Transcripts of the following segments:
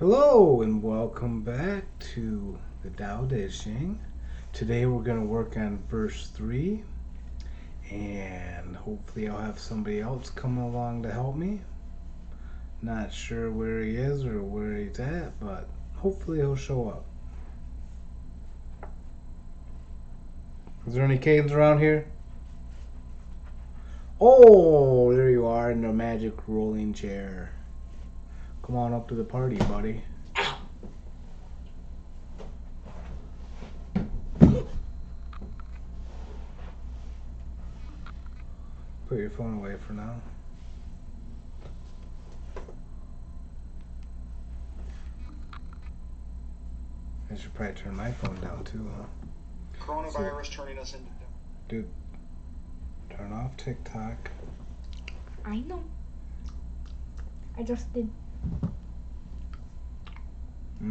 Hello and welcome back to the Tao Te Ching. Today we're going to work on verse 3 and hopefully I'll have somebody else coming along to help me. Not sure where he is or where he's at, but hopefully he'll show up. Is there any Cadens around here? Oh, there you are in the magic rolling chair. Come on up to the party, buddy. Put your phone away for now. I should probably turn my phone down too, huh? Coronavirus turning us into... Dude, turn off TikTok. I know. I just did.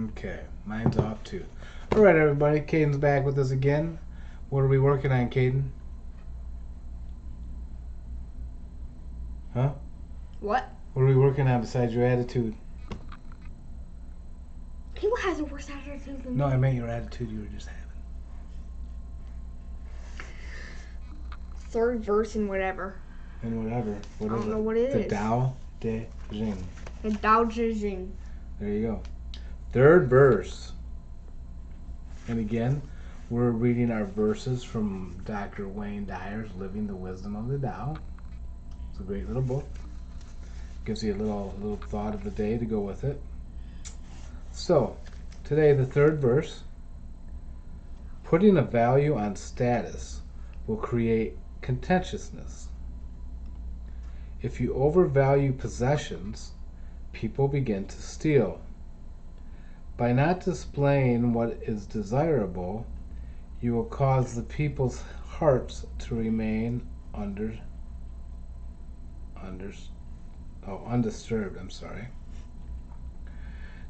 Okay, mine's off too. Alright everybody, Caden's back with us again. What are we working on, Caden? Huh? What? What are we working on besides your attitude? Who has a worse attitude than No, me? I meant your attitude you were just having. Third verse and whatever. And whatever. What I is don't it? know what it The is. Tao Te Ching. The Tao Te Ching. There you go. Third verse. And again, we're reading our verses from Dr. Wayne Dyer's Living the Wisdom of the Tao. It's a great little book. Gives you a little thought of the day to go with it. So, today the third verse. Putting a value on status will create contentiousness. If you overvalue possessions, people begin to steal. By not displaying what is desirable, you will cause the people's hearts to remain undisturbed.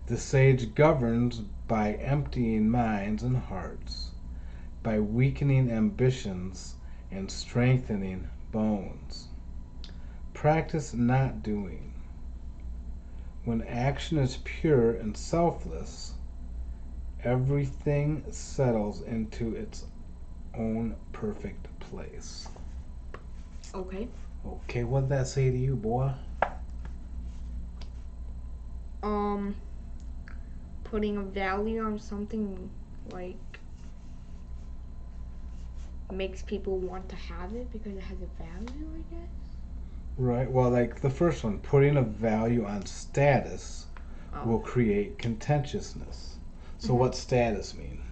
The sage governs by emptying minds and hearts, by weakening ambitions and strengthening bones. Practice not doing. When action is pure and selfless, everything settles into its own perfect place. Okay. Okay, what'd that say to you, boy? Putting a value on something like makes people want to have it because it has a value, I guess. Right, well, like the first one, putting a value on status will create contentiousness. So what's status mean?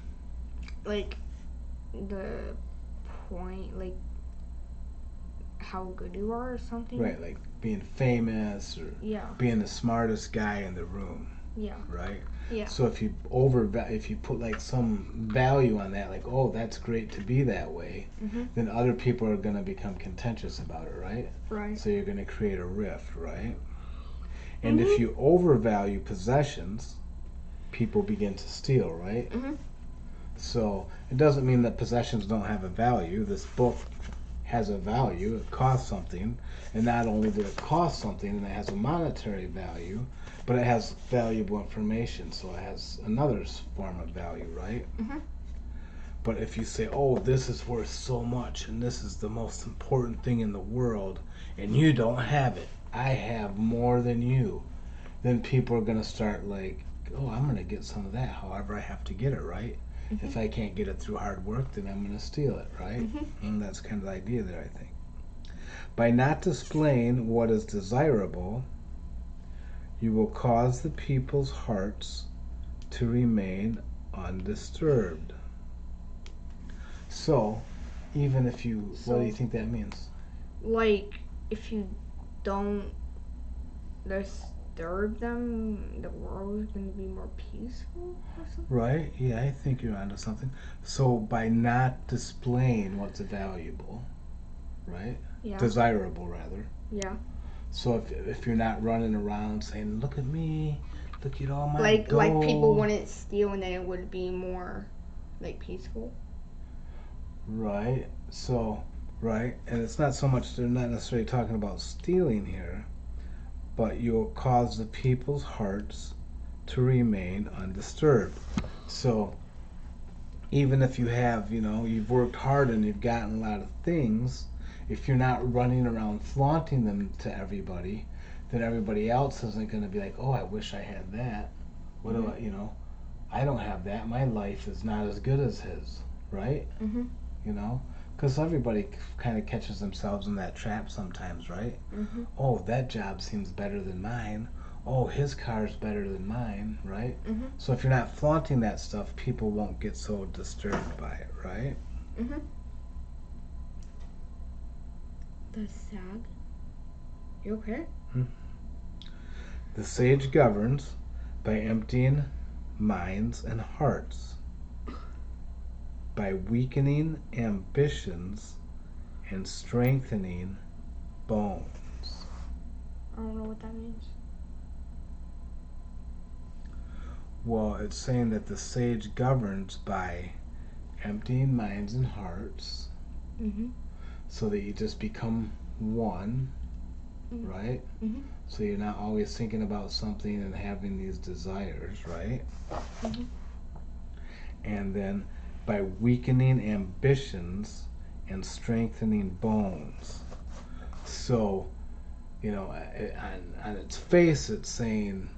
Like the point, like how good you are or something. Right, like being famous or Yeah. being the smartest guy in the room, Yeah. right? Yeah. So if you put like some value on that, like, oh, that's great to be that way, then other people are going to become contentious about it, right? Right. So you're going to create a rift, right? And if you overvalue possessions, people begin to steal, right? So it doesn't mean that possessions don't have a value. This book has a value. It costs something, and not only did it cost something and it has a monetary value, but it has valuable information, so it has another form of value, right? But if you say, oh, this is worth so much and this is the most important thing in the world and you don't have it, I have more than you, then people are going to start like, oh, I'm going to get some of that, however I have to get it, right? If I can't get it through hard work, then I'm going to steal it, right? And that's kind of the idea there, I think. By not displaying what is desirable, you will cause the people's hearts to remain undisturbed. So, even if you, what do you think that means? Like if you don't disturb them, the world is going to be more peaceful or something. Right? Yeah, I think you're onto something. So, by not displaying what's valuable, right? Yeah. Desirable, rather. Yeah. So if you're not running around saying, look at me, look at all my Like gold. people wouldn't steal and then it would be more like peaceful. Right. So, right. And it's not so much, they're not necessarily talking about stealing here, but you'll cause the people's hearts to remain undisturbed. So even if you have, you've worked hard and you've gotten a lot of things, if you're not running around flaunting them to everybody, then everybody else isn't going to be like, oh, I wish I had that. What do I don't have that. My life is not as good as his, right? Mm-hmm. Because everybody kind of catches themselves in that trap sometimes, right? Mm-hmm. Oh, that job seems better than mine. Oh, his car's better than mine, right? Mm-hmm. So if you're not flaunting that stuff, people won't get so disturbed by it, right? Mm-hmm. That's sad. You okay? The sage governs by emptying minds and hearts, by weakening ambitions and strengthening bones. I don't know what that means. Well, it's saying that the sage governs by emptying minds and hearts Mm-hmm. so that you just become one, Mm-hmm. right? Mm-hmm. So you're not always thinking about something and having these desires, right? Mm-hmm. And then by weakening ambitions and strengthening bones. So, on its face, it's saying,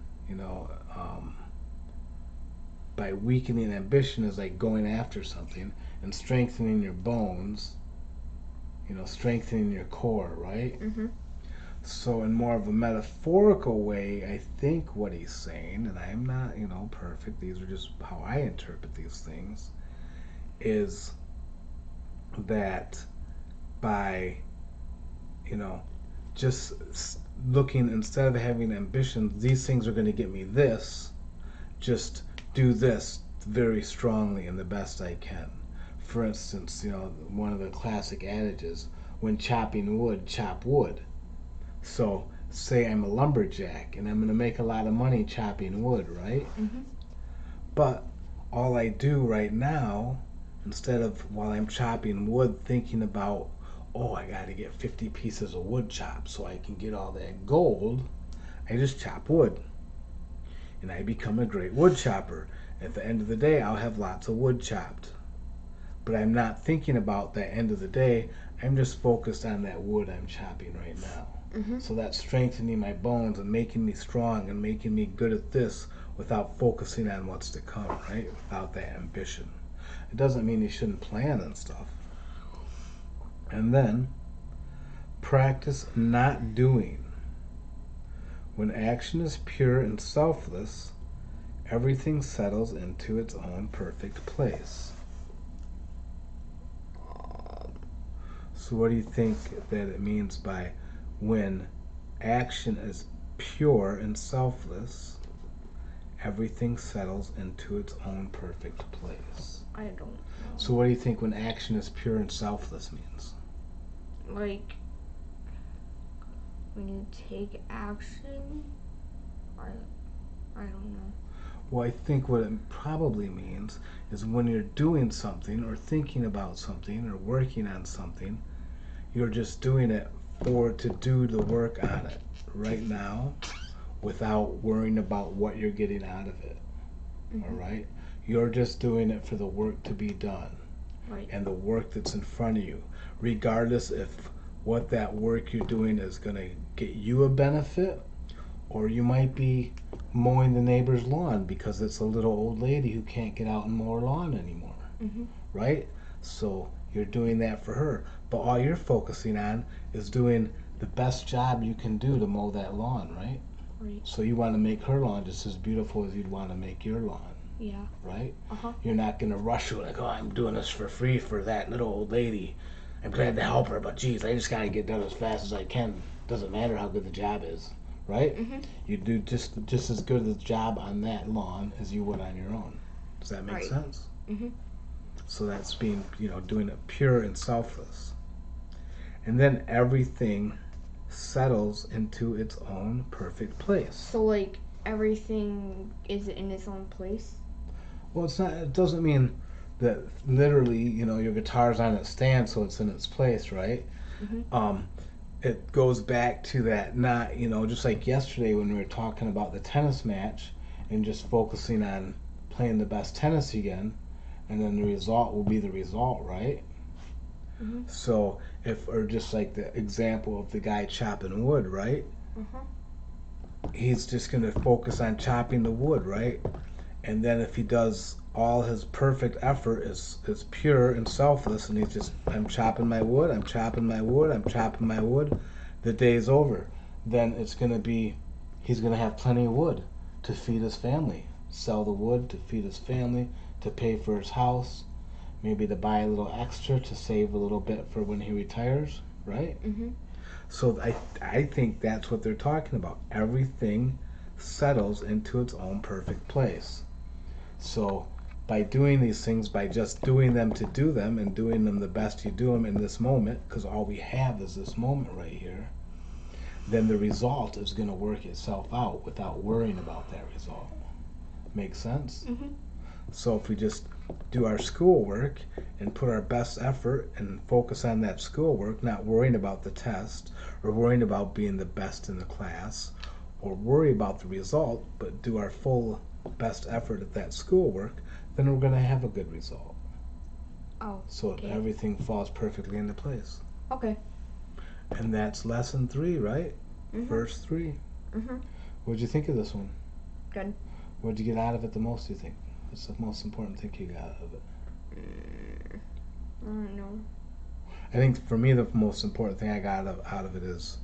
by weakening ambition is like going after something, and strengthening your bones, strengthening your core, right? Mm-hmm. So, in more of a metaphorical way, I think what he's saying, and I'm not, perfect, these are just how I interpret these things, is that by, just looking, instead of having ambitions, these things are going to get me this, just do this very strongly and the best I can. For instance, one of the classic adages, when chopping wood, chop wood. So, say I'm a lumberjack and I'm going to make a lot of money chopping wood, right? Mm-hmm. But all I do right now, instead of while I'm chopping wood thinking about, oh, I got to get 50 pieces of wood chopped so I can get all that gold, I just chop wood. And I become a great wood chopper. At the end of the day, I'll have lots of wood chopped. But I'm not thinking about the end of the day. I'm just focused on that wood I'm chopping right now. Mm-hmm. So that's strengthening my bones and making me strong and making me good at this without focusing on what's to come, right? Without that ambition. It doesn't mean you shouldn't plan and stuff. And then, practice not doing. When action is pure and selfless, everything settles into its own perfect place. So what do you think that it means by when action is pure and selfless, everything settles into its own perfect place? I don't know. So what do you think when action is pure and selfless means? Like, when you take action, I don't know. Well, I think what it probably means is when you're doing something or thinking about something or working on something, you're just doing it to do the work on it right now without worrying about what you're getting out of it. Mm-hmm. All right? You're just doing it for the work to be done. Right. And the work that's in front of you, regardless if what that work you're doing is going to get you a benefit, or you might be mowing the neighbor's lawn because it's a little old lady who can't get out and mow her lawn anymore. Mm-hmm. Right? So you're doing that for her, but all you're focusing on is doing the best job you can do to mow that lawn, right? Right. So you want to make her lawn just as beautiful as you'd want to make your lawn. Yeah. Right? Uh-huh. You're not going to rush her like, oh, I'm doing this for free for that little old lady. I'm glad to help her, but geez, I just got to get done as fast as I can. Doesn't matter how good the job is, right? Mm-hmm. You do just as good a job on that lawn as you would on your own. Does that make Right. sense? Mm-hmm. So that's being, doing it pure and selfless. And then everything settles into its own perfect place. So, like, everything is in its own place? Well, it doesn't mean that literally, your guitar's on its stand so it's in its place, right? Mm-hmm. It goes back to that, not, just like yesterday when we were talking about the tennis match and just focusing on playing the best tennis again, and then the result will be the result, right? Mhm. So if, or just like the example of the guy chopping wood, right? Uh-huh. He's just going to focus on chopping the wood, right? And then if he does all his perfect effort is pure and selfless, and he's just, I'm chopping my wood, I'm chopping my wood, I'm chopping my wood, the day's over. Then it's going to be, he's going to have plenty of wood to feed his family, sell the wood to feed his family, to pay for his house, maybe to buy a little extra to save a little bit for when he retires, right? Mhm. So I think that's what they're talking about. Everything settles into its own perfect place. So by doing these things, by just doing them to do them and doing them the best you do them in this moment, because all we have is this moment right here, then the result is going to work itself out without worrying about that result. Make sense? Mhm. So if we just do our schoolwork and put our best effort and focus on that schoolwork, not worrying about the test or worrying about being the best in the class or worry about the result, but do our full best effort at that schoolwork, then we're going to have a good result. Oh. So Okay. everything falls perfectly into place. Okay. And that's lesson 3, right? Mhm. Verse 3. Mhm. What'd you think of this one? Good. What'd you get out of it the most, do you think? What's the most important thing you got out of it? I don't know. I think for me the most important thing I got out of it is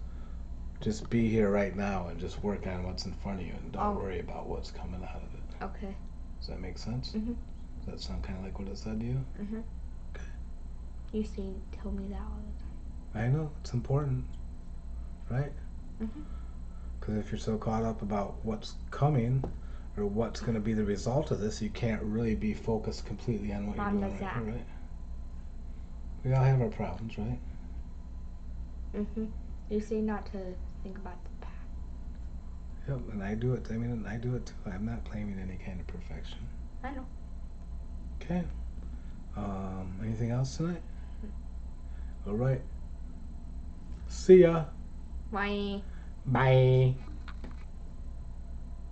just be here right now and just work on what's in front of you and don't worry about what's coming out of it. Okay. Does that make sense? Mhm. Does that sound kind of like what it said to you? Mhm. Okay. You tell me that all the I know it's important, right? time. Mhm. Because if you're so caught up about what's coming or what's going to be the result of this, you can't really be focused completely on what you're doing right here, right? We all have our problems, right? Mhm. You say not to think about the past. Yep, and I do it. I mean, I do it too. I'm not claiming any kind of perfection. I know. Okay. Anything else tonight? All right. See ya. Bye. Bye.